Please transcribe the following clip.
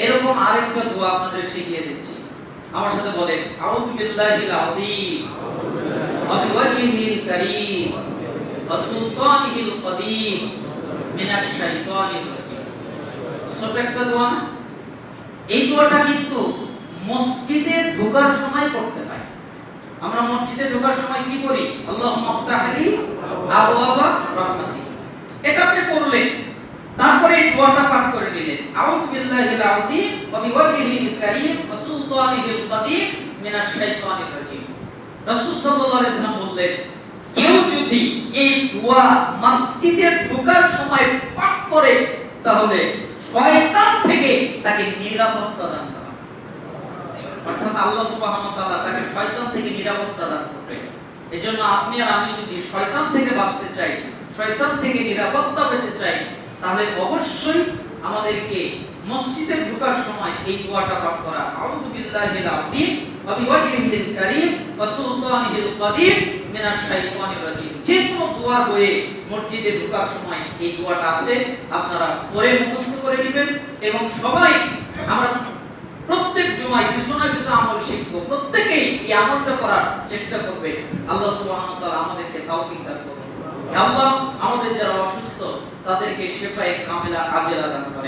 এরকম আরেকটা দোয়া আপনাদের শিখিয়ে দিচ্ছি, আমার সাথে বলেন, আউযু বিল্লাহিল আযীম ওয়া বিওয়াজহিল কারীম ওয়া সুলতানিহিল কাদীম মিনাশ শাইতানির রাজীম। ছোট একটা দোয়া না? এই দোয়াটা কিন্তু মসজিদে ঢোকার সময় পড়তে হয়। আমরা মসজিদে ঢোকার সময় কি করি? আল্লাহুম্মা আফতাহলি আবওয়াবা রাহমাতিক। এটা আপনি পড়লেন, তারপরে এই দোয়াটা পাঠ করে নিলেন, আউযু বিল্লাহিল আযীম ওয়া বিওয়াজহিল কারীম ওয়া সুলতানিহিল কাদীম মিনাশ শাইতানির রাজীম। রাসূল সাল্লাল্লাহু আলাইহি ওয়াসাল্লাম বললেন, কেউ যদি এই দোয়া মসজিদে ঢোকার সময় পাঠ করে তাহলে শয়তান থেকে তাকে নিরাপত্তা দান করা, অর্থাৎ আল্লাহ সুবহানাহু ওয়া তাআলা তাকে শয়তান থেকে নিরাপত্তা দান করবে। এজন্য আপনি আর আমি যদি শয়তান থেকে বাঁচতে চাই, শয়তান থেকে নিরাপত্তা পেতে চাই, তাহলে অবশ্যই আমাদেরকে মসজিদে ঢোকার সময় এই দোয়াটা পাঠ করা, আউযু বিল্লাহিল আযীম ওয়া বিওয়াজহিল কারীম ওয়া সুলতানিহিল কাদীম মিনাশ শাইতানির রাজীম। যে কোনো দোয়া বইয়ে মসজিদে ঢোকার সময় এই দোয়াটা আছে, আপনারা পড়ে মুখস্থ করে নেবেন এবং সবাই আমরা প্রত্যেক জুমায় কিছু না কিছু আমল শিখবো, প্রত্যেকেই এই আমলটা করার চেষ্টা করবে। আল্লাহ সুবহানাহু ওয়া তাআলা আমাদেরকে তৌফিক দান করুন। আল্লাহ আমাদের যারা অসুস্থ তাদেরকে শিফায়ে কামিলা আজেলা দান করেন।